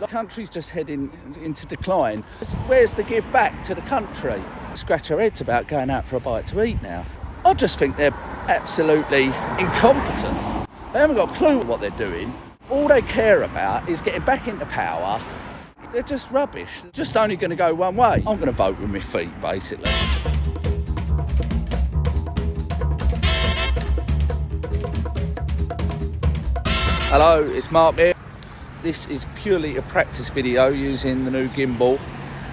The country's just heading into decline. Where's the give back to the country? Scratch our heads about going out for a bite to eat now. I just think they're absolutely incompetent. They haven't got a clue what they're doing. All they care about is getting back into power. They're just rubbish. They're just only going to go one way. I'm going to vote with my feet, basically. Hello, it's Mark here. This is purely a practice video using the new gimbal.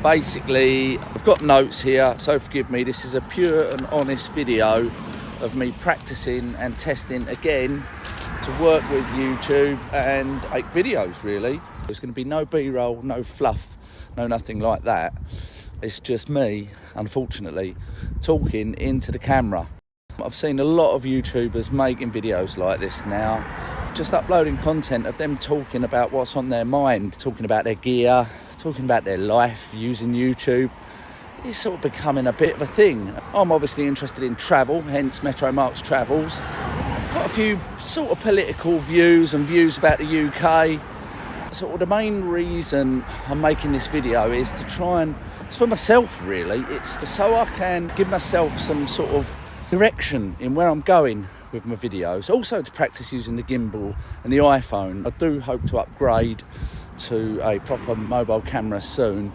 Basically, I've got notes here, so forgive me. This is a pure and honest video of me practicing and testing again to work with YouTube and make videos, really. There's going to be no B-roll, no fluff, no nothing like that. It's just me, unfortunately, talking into the camera. I've seen a lot of YouTubers making videos like this now, just uploading content of them talking about what's on their mind, talking about their gear, talking about their life using YouTube. It's sort of becoming a bit of a thing. I'm obviously interested in travel, hence Metro Mark's Travels. Got a few sort of political views and views about the UK. So the main reason I'm making this video is to try and, it's for myself really, it's so I can give myself some sort of direction in where I'm going with my videos. Also to practice using the gimbal and the iPhone. I do hope to upgrade to a proper mobile camera soon,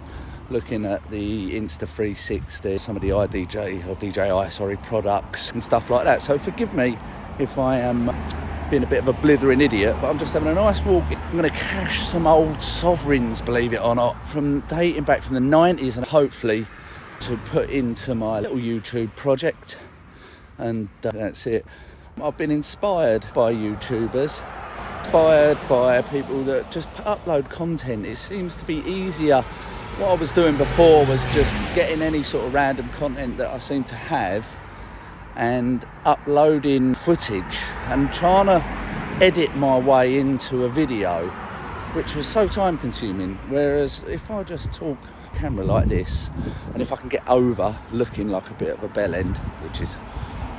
looking at the Insta360, some of the DJI products and stuff like that. So forgive me if I am being a bit of a blithering idiot, but I'm just having a nice walk. I'm going to cache some old sovereigns, believe it or not, from dating back from the 90s, and hopefully to put into my little YouTube project. And that's it. I've been inspired by YouTubers, inspired by people that just upload content. It seems to be easier. What I was doing before was just getting any sort of random content that I seem to have and uploading footage and trying to edit my way into a video, which was so time consuming. Whereas if I just talk camera like this, and if I can get over looking like a bit of a bellend, which is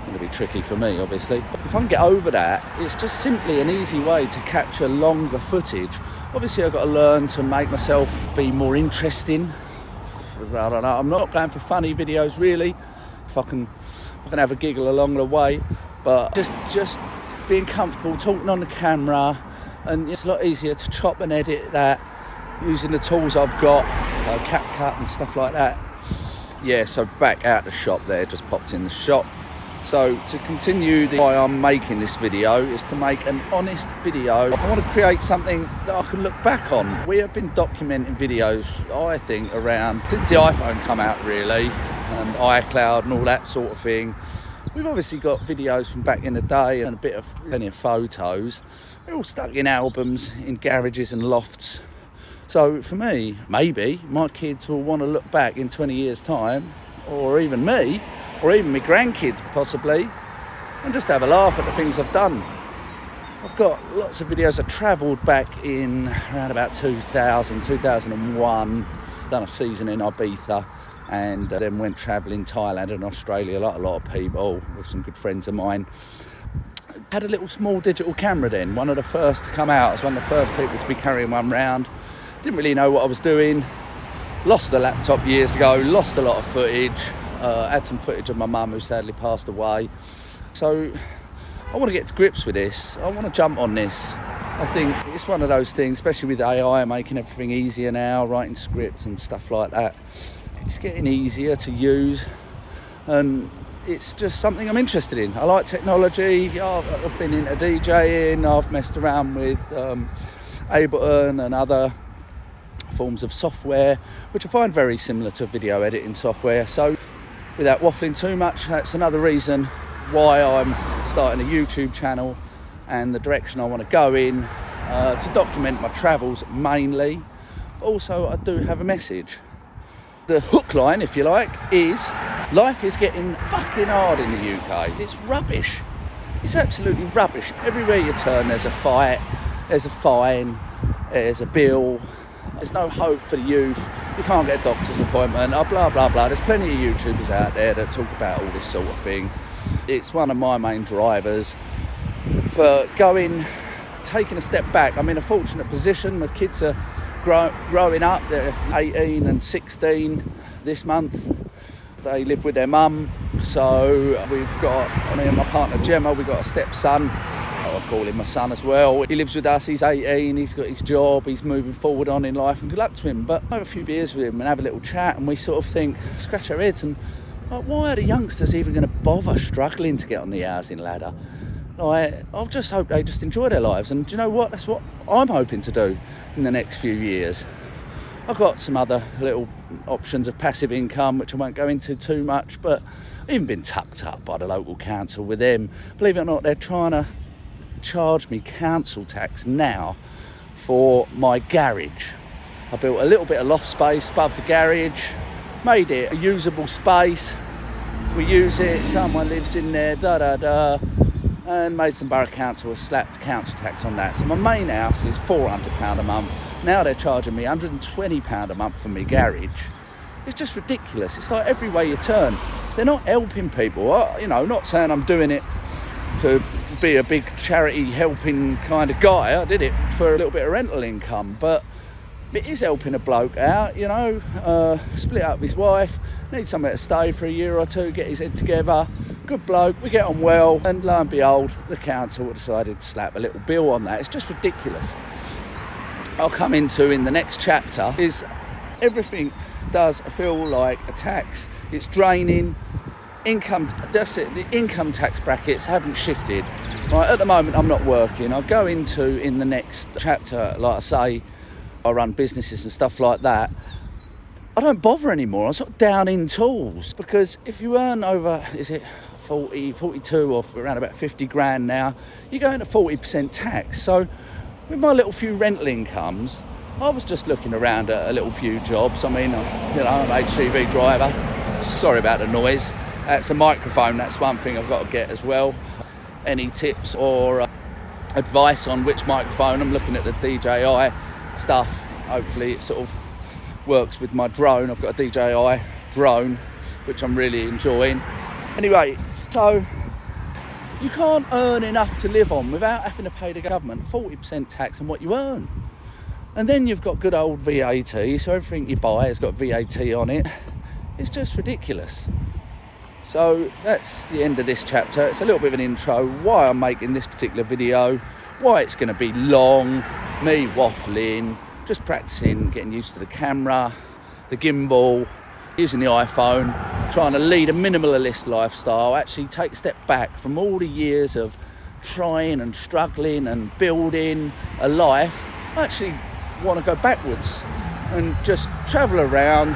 going to be tricky for me obviously, if I can get over that, it's just simply an easy way to capture longer footage. Obviously I've got to learn to make myself be more interesting. I don't know, I'm not going for funny videos really, if I can have a giggle along the way, but just being comfortable talking on the camera, and it's a lot easier to chop and edit that using the tools I've got, CapCut and stuff like that. Yeah, so back out the shop there, just popped in the shop. So to continue why I'm making this video is to make an honest video. I want to create something that I can look back on. We have been documenting videos, I think, around since the iPhone come out really, and iCloud and all that sort of thing. We've obviously got videos from back in the day and plenty of photos. They're all stuck in albums, in garages and lofts. So for me, maybe my kids will want to look back in 20 years time, or even me, or even my grandkids possibly, and just have a laugh at the things I've done. I've got lots of videos. I travelled back in around about 2000, 2001, done a season in Ibiza, and then went travelling Thailand and Australia like a lot of people with some good friends of mine. Had a little small digital camera then, one of the first to come out. I was one of the first people to be carrying one round. Didn't really know what I was doing. Lost the laptop years ago, lost a lot of footage. Had some footage of my mum who sadly passed away. So I want to get to grips with this. I want to jump on this. I think it's one of those things, especially with AI making everything easier now, writing scripts and stuff like that. It's getting easier to use, and it's just something I'm interested in. I like technology. I've been into DJing. I've messed around with Ableton and other forms of software, which I find very similar to video editing software. So without waffling too much, that's another reason why I'm starting a YouTube channel and the direction I want to go in, to document my travels mainly. Also, I do have a message. The hook line, if you like, is life is getting fucking hard in the UK. It's rubbish. It's absolutely rubbish. Everywhere you turn, there's a fight, there's a fine, there's a bill. There's no hope for the youth. You can't get a doctor's appointment, blah, blah, blah. There's plenty of YouTubers out there that talk about all this sort of thing. It's one of my main drivers for taking a step back. I'm in a fortunate position. My kids are growing up. They're 18 and 16 this month. They live with their mum. So we've got, me and my partner Gemma, we've got a stepson. I call him my son as well. He lives with us, he's 18, he's got his job, he's moving forward on in life, and good luck to him. But I have a few beers with him and have a little chat, and we sort of think, scratch our heads, and like, why are the youngsters even going to bother struggling to get on the housing ladder? Like, I just hope they just enjoy their lives, and do you know what? That's what I'm hoping to do in the next few years. I've got some other little options of passive income, which I won't go into too much, but I've even been tucked up by the local council with them. Believe it or not, they're trying to charge me council tax now for my garage. I built a little bit of loft space above the garage, made it a usable space. We use it, someone lives in there, and made some borough council have slapped council tax on that. So my main house is £400 a month. Now they're charging me £120 a month for my garage. It's just ridiculous. It's like every way you turn, they're not helping people. Not saying I'm doing it to be a big charity helping kind of guy. I did it for a little bit of rental income, but it is helping a bloke out, split up with his wife, needs somewhere to stay for a year or two, get his head together. Good bloke, we get on well, and lo and behold, the council decided to slap a little bill on that. It's just ridiculous. I'll come into in the next chapter is everything does feel like a tax. It's draining income. That's it. The income tax brackets haven't shifted. Right, at the moment, I'm not working. I'll go into in the next chapter, like I say, I run businesses and stuff like that. I don't bother anymore. I'm sort of down in tools, because if you earn over, 42 or around about 50 grand now, you're going to 40% tax. So with my little few rental incomes, I was just looking around at a little few jobs. I mean, I'm an HGV driver. Sorry about the noise. That's a microphone. That's one thing I've got to get as well. Any tips or advice on which microphone? I'm looking at the DJI stuff. Hopefully it sort of works with my drone. I've got a DJI drone, which I'm really enjoying. Anyway, so you can't earn enough to live on without having to pay the government 40% tax on what you earn. And then you've got good old VAT, so everything you buy has got VAT on it. It's just ridiculous. So that's the end of this chapter. It's a little bit of an intro, why I'm making this particular video, why it's going to be long, me waffling, just practicing, getting used to the camera, the gimbal, using the iPhone, trying to lead a minimalist lifestyle, actually take a step back from all the years of trying and struggling and building a life. I actually want to go backwards and just travel around,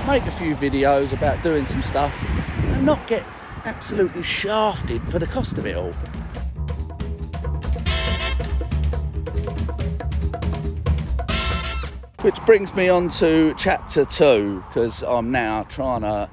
make a few videos about doing some stuff, and not get absolutely shafted for the cost of it all. Which brings me on to chapter 2, because I'm now trying to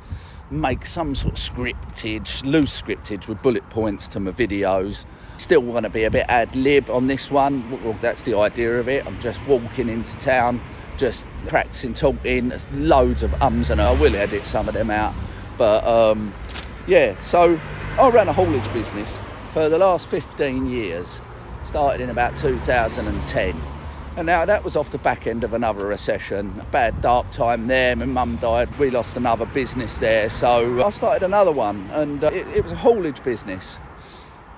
make some sort of loose scriptage with bullet points to my videos. Still want to be a bit ad-lib on this one. Well, that's the idea of it. I'm just walking into town, just practicing talking, there's loads of ums and I will edit some of them out. But so I ran a haulage business for the last 15 years, started in about 2010. And now that was off the back end of another recession, a bad dark time there. My mum died, we lost another business there. So I started another one, and it was a haulage business.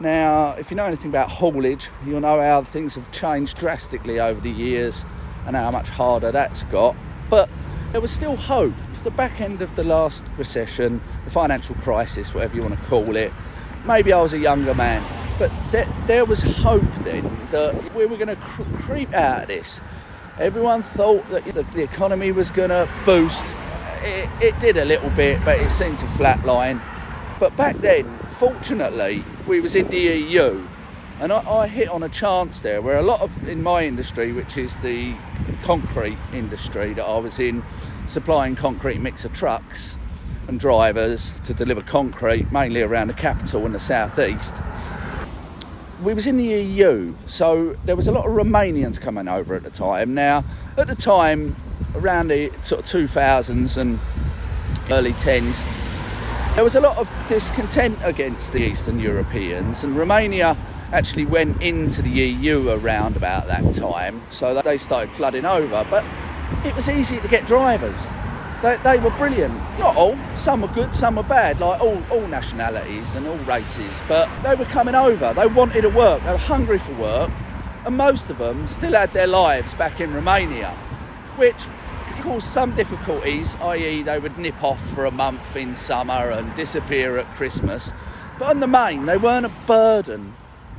Now, if you know anything about haulage, you'll know how things have changed drastically over the years and how much harder that's got. But there was still hope. At the back end of the last recession, the financial crisis, whatever you want to call it, maybe I was a younger man, but there was hope then that we were going to creep out of this. Everyone thought that the economy was going to boost. It did a little bit, but it seemed to flatline. But back then, fortunately, we was in the EU, and I hit on a chance there where a lot of, in my industry, which is the concrete industry that I was in, supplying concrete mixer trucks and drivers to deliver concrete, mainly around the capital and the southeast. We was in the EU, so there was a lot of Romanians coming over at the time. Now, at the time, around the sort of 2000s and early 10s, there was a lot of discontent against the Eastern Europeans, and Romania actually went into the EU around about that time, so they started flooding over. But it was easy to get drivers. They were brilliant. Not all, some were good, some were bad, like all nationalities and all races, but they were coming over. They wanted to work, they were hungry for work, and most of them still had their lives back in Romania, which caused some difficulties, i.e. they would nip off for a month in summer and disappear at Christmas. But on the main, they weren't a burden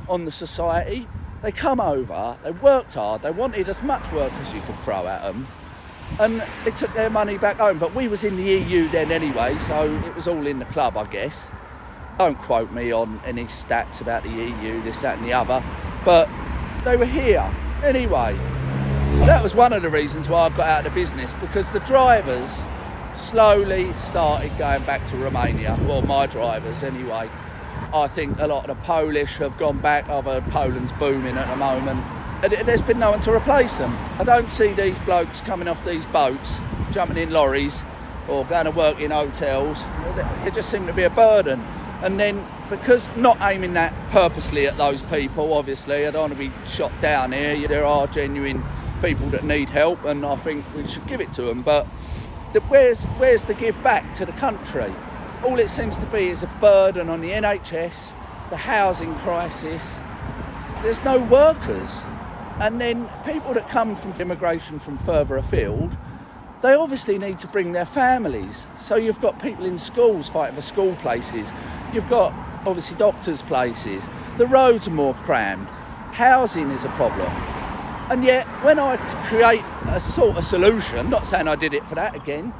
on the society. They come over, they worked hard, they wanted as much work as you could throw at them, and they took their money back home. But we was in the EU then anyway, so it was all in the club, I guess. Don't quote me on any stats about the EU, this, that and the other, but they were here anyway. That was one of the reasons why I got out of the business, because the drivers slowly started going back to Romania. Well, my drivers anyway. I think a lot of the Polish have gone back. I've heard Poland's booming at the moment. And there's been no one to replace them. I don't see these blokes coming off these boats, jumping in lorries or going to work in hotels. They just seem to be a burden. And then, because not aiming that purposely at those people, obviously, I don't want to be shot down here. There are genuine people that need help, and I think we should give it to them. But where's the give back to the country? All it seems to be is a burden on the NHS, the housing crisis. There's no workers. And then people that come from immigration from further afield, they obviously need to bring their families. So you've got people in schools fighting for school places. You've got obviously doctors' places. The roads are more crammed. Housing is a problem. And yet when I create a sort of solution, not saying I did it for that again,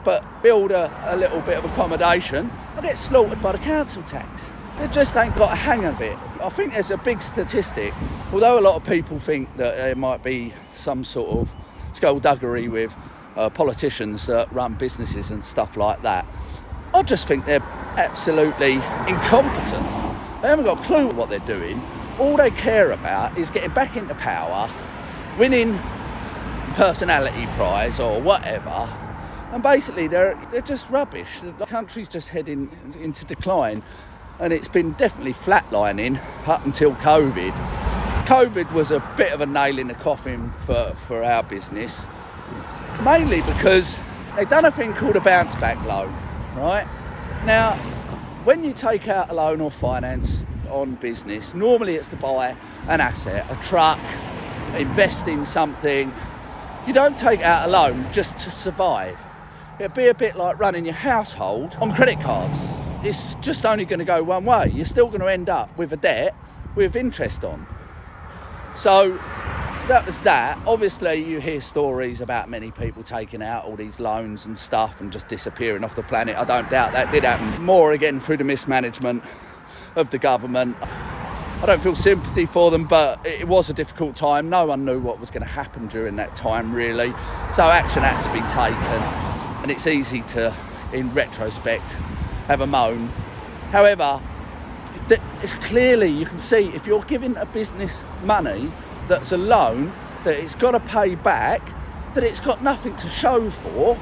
but build a little bit of accommodation, I get slaughtered by the council tax. They just ain't got a hang of it. I think there's a big statistic, although a lot of people think that there might be some sort of skullduggery with politicians that run businesses and stuff like that. I just think they're absolutely incompetent. They haven't got a clue what they're doing. All they care about is getting back into power, winning personality prize or whatever, and basically they're just rubbish. The country's just heading into decline, and it's been definitely flatlining up until COVID. COVID was a bit of a nail in the coffin for our business, mainly because they've done a thing called a bounce back loan, right? Now, when you take out a loan or finance on business, normally it's to buy an asset, a truck, invest in something. You don't take out a loan just to survive. It'd be a bit like running your household on credit cards. It's just only going to go one way. You're still going to end up with a debt with interest on. So that was that. Obviously you hear stories about many people taking out all these loans and stuff and just disappearing off the planet. I don't doubt that did happen. More again through the mismanagement of the government. I don't feel sympathy for them, but it was a difficult time. No one knew what was going to happen during that time, really. So action had to be taken. And it's easy to, in retrospect, have a moan. However, it's clearly, you can see, if you're giving a business money that's a loan, that it's got to pay back, that it's got nothing to show for,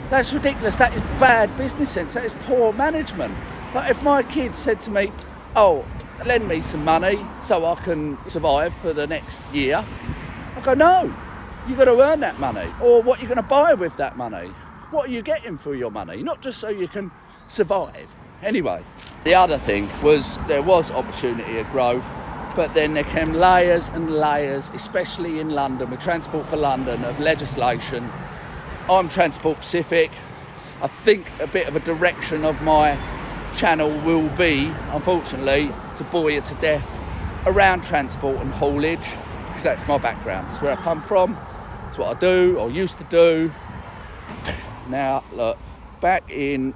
that's ridiculous. That is bad business sense. That is poor management. Like if my kids said to me, oh, lend me some money so I can survive for the next year, I go, no, you've got to earn that money. Or what you're going to buy with that money. What are you getting for your money? Not just so you can survive. Anyway, the other thing was there was opportunity of growth, but then there came layers and layers, especially in London, with Transport for London, of legislation. I'm Transport Pacific. I think a bit of a direction of my channel will be, unfortunately, to bore you to death around transport and haulage, because that's my background. It's where I come from. It's what I do or used to do. Now, look, back in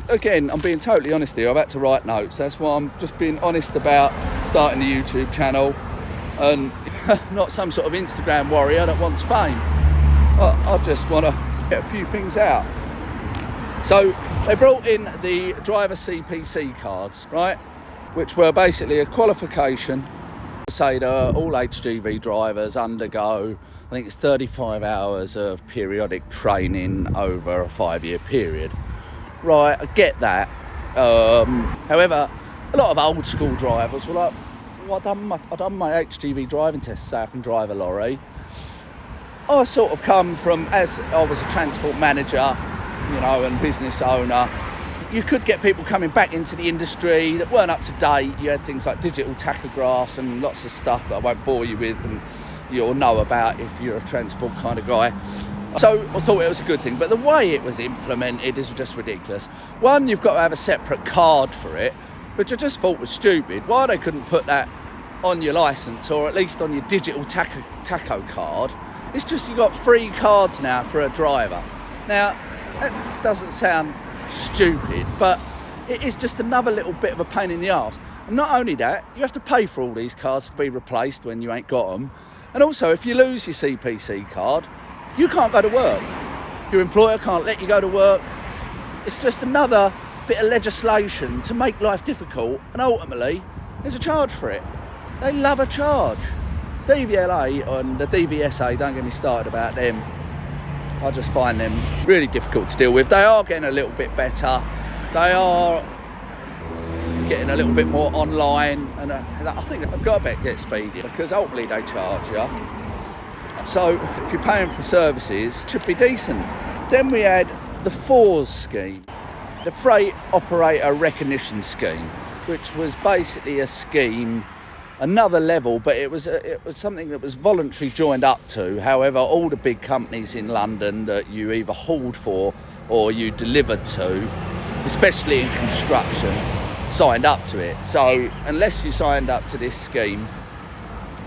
again, I'm being totally honest here. I've had to write notes. That's why I'm just being honest about starting the YouTube channel and not some sort of Instagram warrior that wants fame. I just want to get a few things out. So they brought in the driver CPC cards, right, which were basically a qualification to say that all HGV drivers undergo, I think it's 35 hours of periodic training over a 5-year period. Right, I get that. However, a lot of old school drivers were like, well, I've done my HGV driving test, so I can drive a lorry. I sort of come from, as I was a transport manager, you know, and business owner, you could get people coming back into the industry that weren't up to date. You had things like digital tachographs and lots of stuff that I won't bore you with and you'll know about if you're a transport kind of guy. So I thought it was a good thing, but the way it was implemented is just ridiculous. One, you've got to have a separate card for it, which I just thought was stupid. Why they couldn't put that on your licence or at least on your digital tacho card. It's just you've got 3 cards now for a driver. Now, that doesn't sound stupid, but it is just another little bit of a pain in the arse. And not only that, you have to pay for all these cards to be replaced when you ain't got them. And also, if you lose your CPC card, you can't go to work. Your employer can't let you go to work. It's just another bit of legislation to make life difficult, and ultimately, there's a charge for it. They love a charge. DVLA and the DVSA, don't get me started about them. I just find them really difficult to deal with. They are getting a little bit better. They are getting a little bit more online, and I think they've got to get speedier because ultimately they charge you. So if you're paying for services, it should be decent. Then we had the FORS scheme, the Freight Operator Recognition Scheme, which was basically a scheme, another level, but it was something that was voluntary joined up to. However, all the big companies in London that you either hauled for or you delivered to, especially in construction, signed up to it. So unless you signed up to this scheme,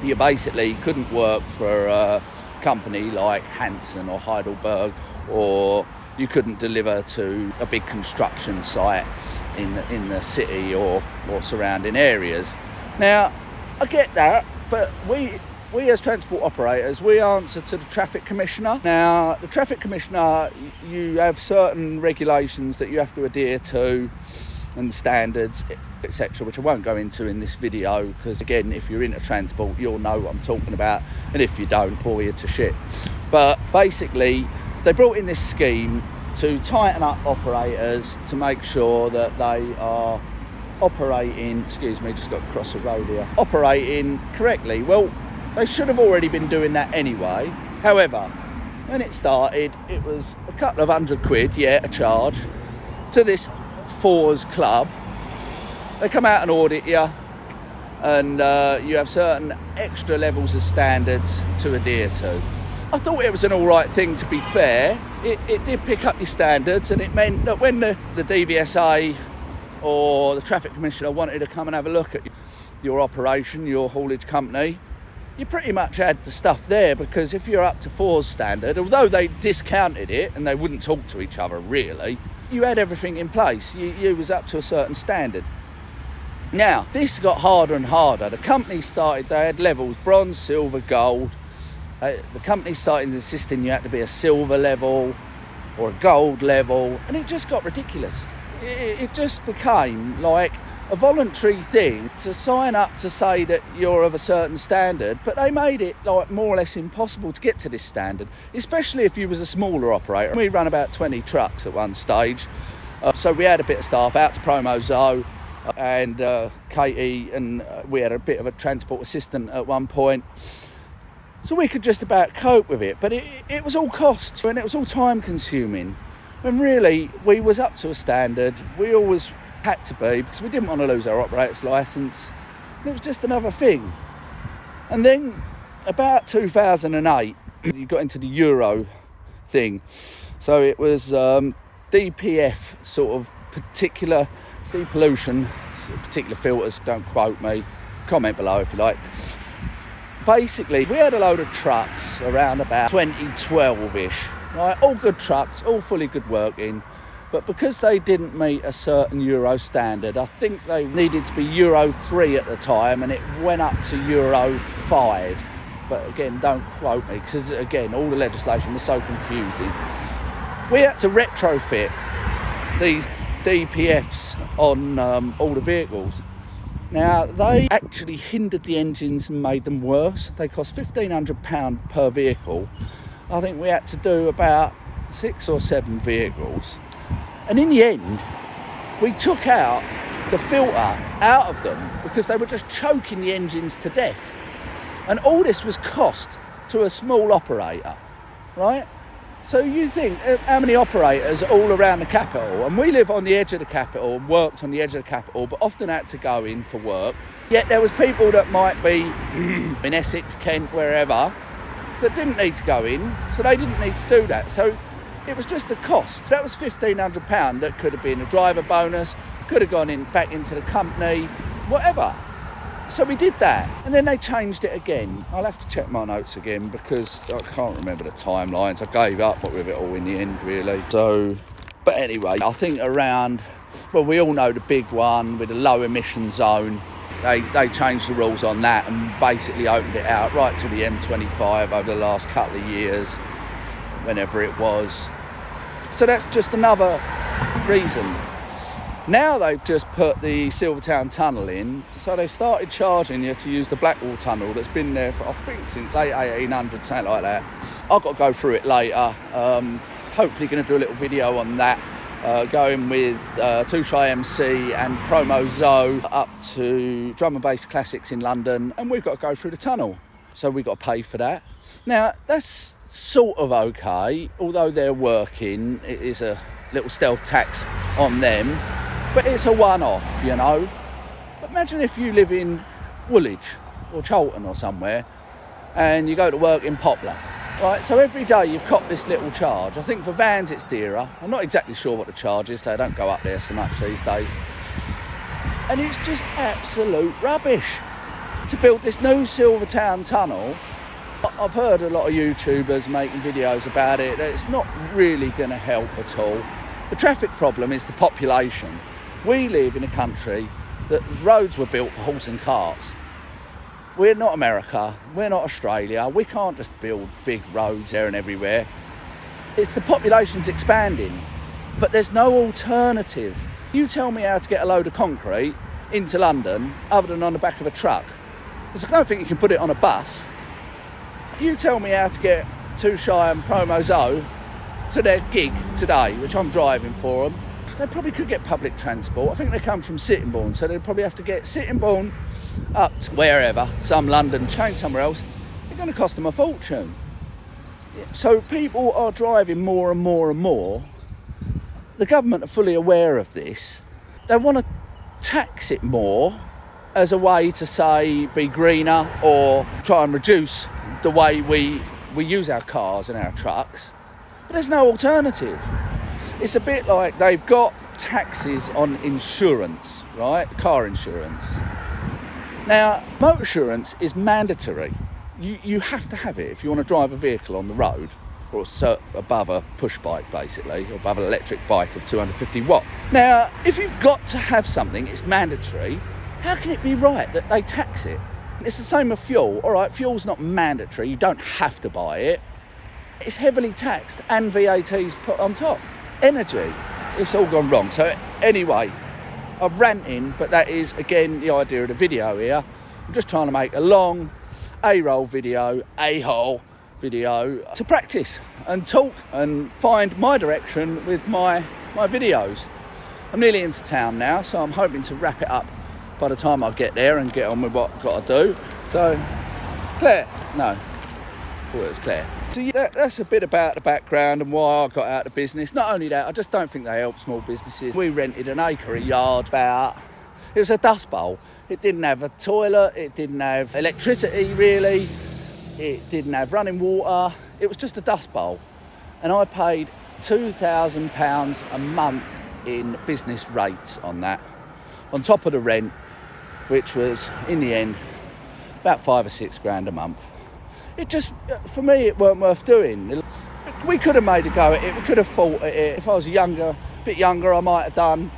you basically couldn't work for a company like Hanson or Heidelberg, or you couldn't deliver to a big construction site in the city or surrounding areas. Now, I get that, but we as transport operators, we answer to the Traffic Commissioner. Now, the Traffic Commissioner, you have certain regulations that you have to adhere to and standards, etc., which I won't go into in this video because, again, if you're into transport, you'll know what I'm talking about, and if you don't, bore you to shit. But basically, they brought in this scheme to tighten up operators to make sure that they are operating, excuse me, just got to cross the road here, operating correctly. Well, they should have already been doing that anyway. However, when it started, it was a couple of £100, yeah, a charge to this FORS club. They come out and audit you, and you have certain extra levels of standards to adhere to. I thought it was an all right thing, to be fair. It did pick up your standards, and it meant that when the DVSA or the Traffic Commissioner wanted to come and have a look at your operation, your haulage company, you pretty much had the stuff there, because if you're up to FORS standard, although they discounted it and they wouldn't talk to each other really, you had everything in place. You was up to a certain standard. Now, this got harder and harder. The company started, they had levels, bronze, silver, gold. The company started insisting you had to be a silver level or a gold level, and it just got ridiculous. It just became like a voluntary thing to sign up to say that you're of a certain standard, but they made it like more or less impossible to get to this standard, especially if you was a smaller operator. We run about 20 trucks at one stage, so we had a bit of staff out to Promo Zoe and Katie, and we had a bit of a transport assistant at one point, so we could just about cope with it. But it was all cost, and it was all time consuming, when really we was up to a standard. We always had to be, because we didn't want to lose our operator's licence, and it was just another thing. And then about 2008 you got into the Euro thing, so it was DPF, sort of particular depollution, particular filters, don't quote me, comment below if you like. Basically, we had a load of trucks around about 2012-ish, right? All good trucks, all fully good working, but because they didn't meet a certain Euro standard, I think they needed to be Euro 3 at the time, and it went up to Euro 5. But again, don't quote me, because again, all the legislation was so confusing. We had to retrofit these DPFs on all the vehicles. Now, they actually hindered the engines and made them worse. They cost £1,500 per vehicle. I think we had to do about 6 or 7 vehicles. And in the end, we took out the filter out of them because they were just choking the engines to death. And all this was cost to a small operator, right? So you think how many operators all around the capital, and we live on the edge of the capital and worked on the edge of the capital, but often had to go in for work. Yet there was people that might be in Essex, Kent, wherever, that didn't need to go in, so they didn't need to do that. So it was just a cost. That was £1,500 that could have been a driver bonus, could have gone in back into the company, whatever. So we did that, and then they changed it again. I'll have to check my notes again because I can't remember the timelines. I gave up with it all in the end, really. So, but anyway, I think around, well, we all know the big one with the low emission zone. They changed the rules on that and basically opened it out right to the M25 over the last couple of years, whenever it was. So that's just another reason. Now they've just put the Silvertown Tunnel in, so they've started charging you to use the Blackwall Tunnel that's been there for, I think, since 1800, something like that. I've got to go through it later. Hopefully going to do a little video on that, going with Touché MC and Promo Zoe up to Drum and Bass Classics in London, and we've got to go through the tunnel, so we've got to pay for that. Now, that's sort of okay, although they're working, it is a little stealth tax on them. But it's a one-off, you know. Imagine if you live in Woolwich or Charlton or somewhere and you go to work in Poplar. Right, so every day you've copped this little charge. I think for vans it's dearer. I'm not exactly sure what the charge is, they don't go up there so much these days. And it's just absolute rubbish. To build this new Silvertown Tunnel, I've heard a lot of YouTubers making videos about it. It's not really going to help at all. The traffic problem is the population. We live in a country that roads were built for horse and carts. We're not America, we're not Australia, we can't just build big roads there and everywhere. It's the population's expanding, but there's no alternative. You tell me how to get a load of concrete into London other than on the back of a truck, because I don't think you can put it on a bus. You tell me how to get Touché and Promo Zoe to their gig today, which I'm driving for them. They probably could get public transport. I think they come from Sittingbourne, so they'd probably have to get Sittingbourne up to wherever, some London, change somewhere else. They're going to cost them a fortune. So people are driving more and more and more. The government are fully aware of this. They want to tax it more as a way to say be greener or try and reduce the way we use our cars and our trucks. But there's no alternative. It's a bit like they've got taxes on insurance, right? Car insurance. Now, motor insurance is mandatory. You have to have it if you want to drive a vehicle on the road, or above a push bike, basically, or above an electric bike of 250 watt. Now, if you've got to have something, it's mandatory, how can it be right that they tax it? It's the same with fuel. All right, fuel's not mandatory, you don't have to buy it. It's heavily taxed and VAT's put on top. Energy, it's all gone wrong. So anyway, I'm ranting, but that is, again, the idea of the video here. I'm just trying to make a long A-roll video, A-hole video to practice and talk and find my direction with my videos. I'm nearly into town now, so I'm hoping to wrap it up by the time I get there and get on with what I've got to do. So, Claire, no, I thought it was Claire. So yeah, that's a bit about the background and why I got out of business. Not only that, I just don't think they help small businesses. We rented an acre a yard about. It was a dust bowl. It didn't have a toilet, it didn't have electricity really, it didn't have running water, it was just a dust bowl. And I paid £2,000 a month in business rates on that, on top of the rent, which was, in the end, about £5 or £6 grand a month. It just, for me, it weren't worth doing. We could have made a go at it, we could have fought at it. If I was a bit younger, I might have done.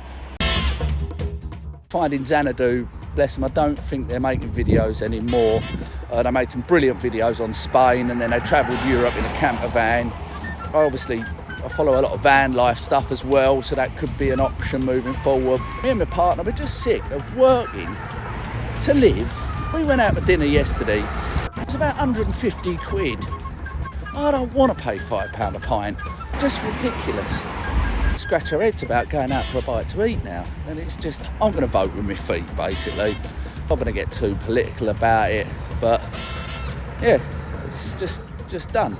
Finding Xanadu, bless them, I don't think they're making videos anymore. They made some brilliant videos on Spain, and then they travelled Europe in a camper van. I follow a lot of van life stuff as well, so that could be an option moving forward. Me and my partner, we're just sick of working to live. We went out for dinner yesterday. It was about 150 quid. I don't want to pay £5 a pint. Just ridiculous. It's scratch our heads about going out for a bite to eat now. And it's just, I'm going to vote with my feet, basically. I'm not going to get too political about it, but yeah, it's just done.